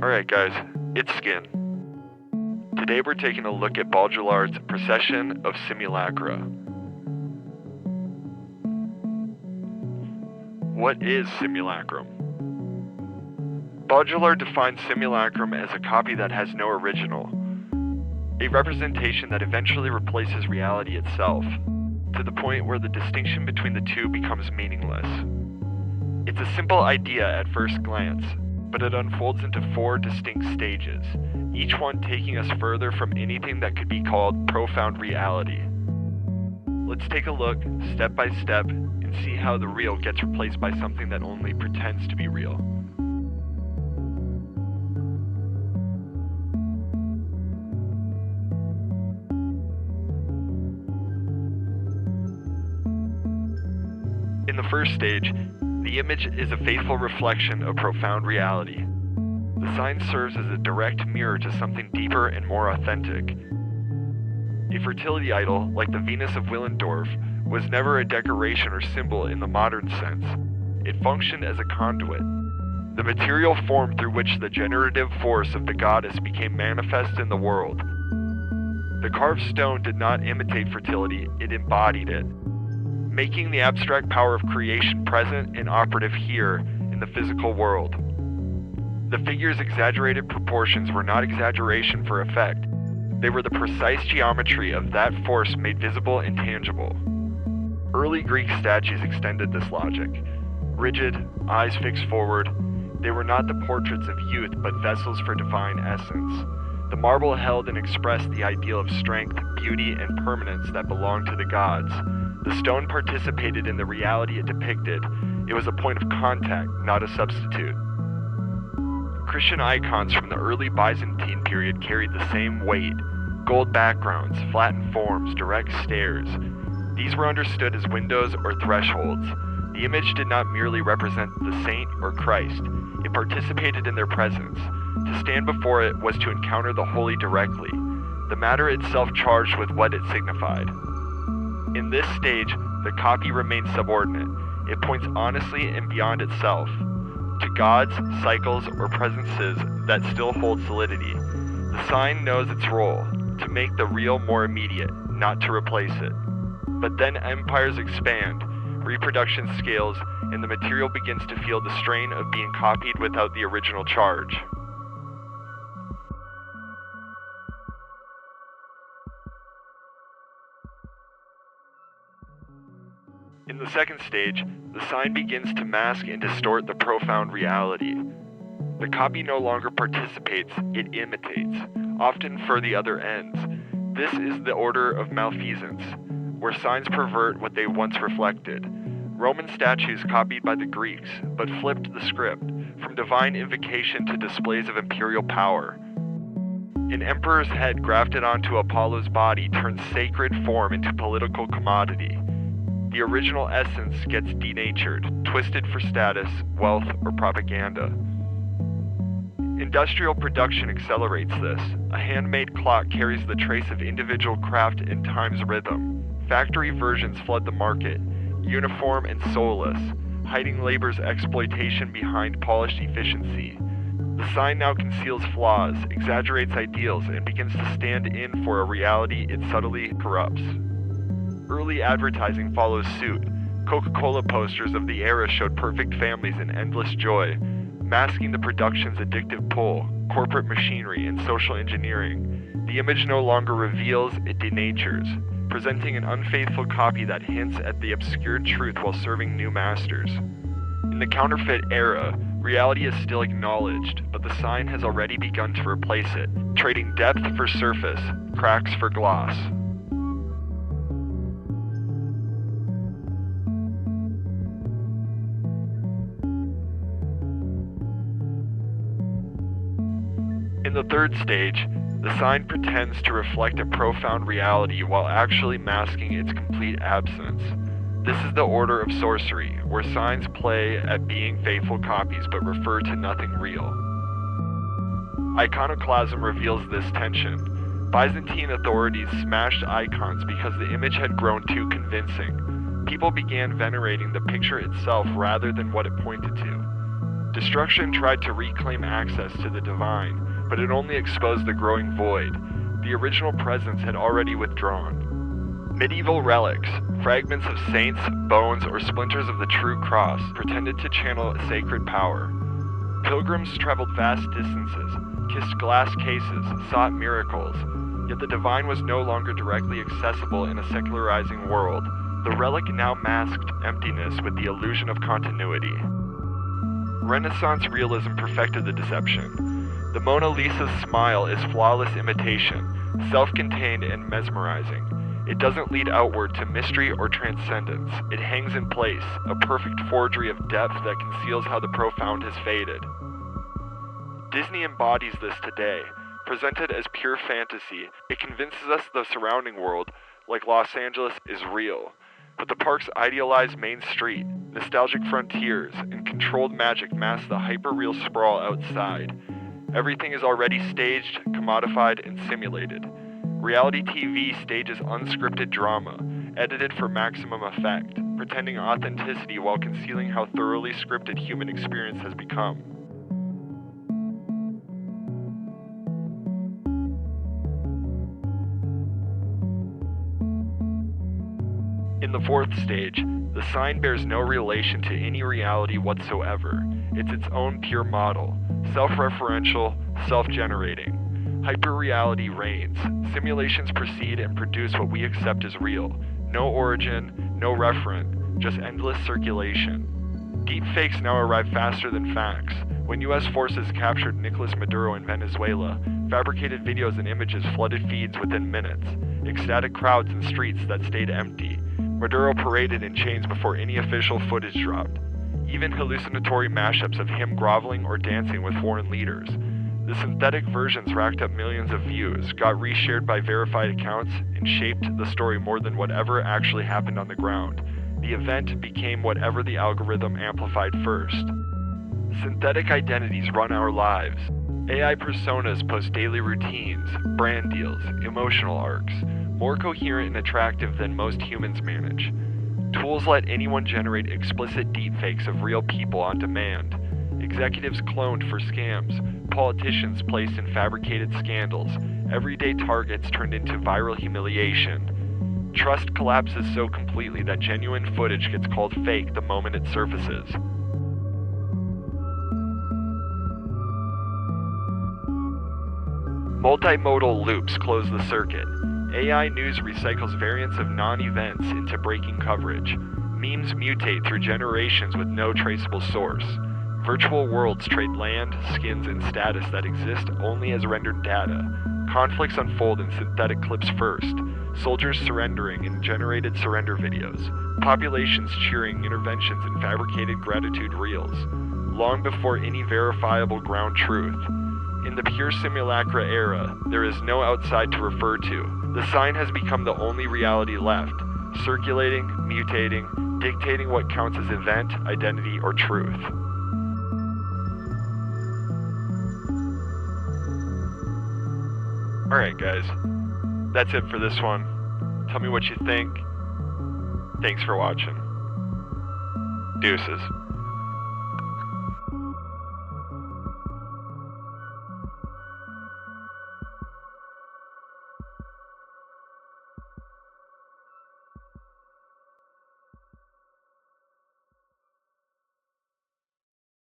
Alright guys, it's Skin. Today we're taking a look at Baudrillard's Precession of Simulacra. What is simulacrum? Baudrillard defines simulacrum as a copy that has no original, a representation that eventually replaces reality itself, to the point where the distinction between the two becomes meaningless. It's a simple idea at first glance, but it unfolds into 4 distinct stages, each one taking us further from anything that could be called profound reality. Let's take a look, step by step, and see how the real gets replaced by something that only pretends to be real. In the first stage, the image is a faithful reflection of profound reality. The sign serves as a direct mirror to something deeper and more authentic. A fertility idol, like the Venus of Willendorf, was never a decoration or symbol in the modern sense. It functioned as a conduit, the material form through which the generative force of the goddess became manifest in the world. The carved stone did not imitate fertility, it embodied it, making the abstract power of creation present and operative here in the physical world. The figure's exaggerated proportions were not exaggeration for effect. They were the precise geometry of that force made visible and tangible. Early Greek statues extended this logic. Rigid, eyes fixed forward, they were not the portraits of youth but vessels for divine essence. The marble held and expressed the ideal of strength, beauty, and permanence that belonged to the gods. The stone participated in the reality it depicted. It was a point of contact, not a substitute. Christian icons from the early Byzantine period carried the same weight. Gold backgrounds, flattened forms, direct stares. These were understood as windows or thresholds. The image did not merely represent the saint or Christ. It participated in their presence. To stand before it was to encounter the holy directly, the matter itself charged with what it signified. In this stage, the copy remains subordinate. It points honestly and beyond itself, to gods, cycles, or presences that still hold solidity. The sign knows its role, to make the real more immediate, not to replace it. But then empires expand, reproduction scales, and the material begins to feel the strain of being copied without the original charge. In the second stage, the sign begins to mask and distort the profound reality. The copy no longer participates, it imitates, often for the other ends. This is the order of malfeasance, where signs pervert what they once reflected. Roman statues copied by the Greeks, but flipped the script, from divine invocation to displays of imperial power. An emperor's head grafted onto Apollo's body turns sacred form into political commodity. The original essence gets denatured, twisted for status, wealth, or propaganda. Industrial production accelerates this. A handmade clock carries the trace of individual craft and time's rhythm. Factory versions flood the market, uniform and soulless, hiding labor's exploitation behind polished efficiency. The sign now conceals flaws, exaggerates ideals, and begins to stand in for a reality it subtly corrupts. Early advertising follows suit. Coca-Cola posters of the era showed perfect families and endless joy, masking the production's addictive pull, corporate machinery, and social engineering. The image no longer reveals, it denatures, presenting an unfaithful copy that hints at the obscured truth while serving new masters. In the counterfeit era, reality is still acknowledged, but the sign has already begun to replace it, trading depth for surface, cracks for gloss. In the third stage, the sign pretends to reflect a profound reality while actually masking its complete absence. This is the order of sorcery, where signs play at being faithful copies but refer to nothing real. Iconoclasm reveals this tension. Byzantine authorities smashed icons because the image had grown too convincing. People began venerating the picture itself rather than what it pointed to. Destruction tried to reclaim access to the divine, but it only exposed the growing void. The original presence had already withdrawn. Medieval relics, fragments of saints, bones, or splinters of the true cross, pretended to channel a sacred power. Pilgrims traveled vast distances, kissed glass cases, sought miracles, yet the divine was no longer directly accessible in a secularizing world. The relic now masked emptiness with the illusion of continuity. Renaissance realism perfected the deception. The Mona Lisa's smile is flawless imitation, self-contained and mesmerizing. It doesn't lead outward to mystery or transcendence. It hangs in place, a perfect forgery of depth that conceals how the profound has faded. Disney embodies this today. Presented as pure fantasy, it convinces us the surrounding world, like Los Angeles, is real. But the park's idealized main street, nostalgic frontiers, and controlled magic mask the hyper-real sprawl outside. Everything is already staged, commodified, and simulated. Reality TV stages unscripted drama, edited for maximum effect, pretending authenticity while concealing how thoroughly scripted human experience has become. In the fourth stage, the sign bears no relation to any reality whatsoever. It's its own pure model, self-referential, self-generating. Hyperreality reigns. Simulations proceed and produce what we accept as real. No origin, no referent, just endless circulation. Deepfakes now arrive faster than facts. When US forces captured Nicolas Maduro in Venezuela, fabricated videos and images flooded feeds within minutes. Ecstatic crowds in streets that stayed empty. Maduro paraded in chains before any official footage dropped. Even hallucinatory mashups of him groveling or dancing with foreign leaders. The synthetic versions racked up millions of views, got reshared by verified accounts, and shaped the story more than whatever actually happened on the ground. The event became whatever the algorithm amplified first. Synthetic identities run our lives. AI personas post daily routines, brand deals, emotional arcs, more coherent and attractive than most humans manage. Tools let anyone generate explicit deepfakes of real people on demand. Executives cloned for scams, politicians placed in fabricated scandals, everyday targets turned into viral humiliation. Trust collapses so completely that genuine footage gets called fake the moment it surfaces. Multimodal loops close the circuit. AI news recycles variants of non-events into breaking coverage. Memes mutate through generations with no traceable source. Virtual worlds trade land, skins, and status that exist only as rendered data. Conflicts unfold in synthetic clips first. Soldiers surrendering in generated surrender videos. Populations cheering interventions in fabricated gratitude reels. Long before any verifiable ground truth. In the pure simulacra era, there is no outside to refer to. The sign has become the only reality left, circulating, mutating, dictating what counts as event, identity, or truth. Alright guys, that's it for this one. Tell me what you think. Thanks for watching. Deuces.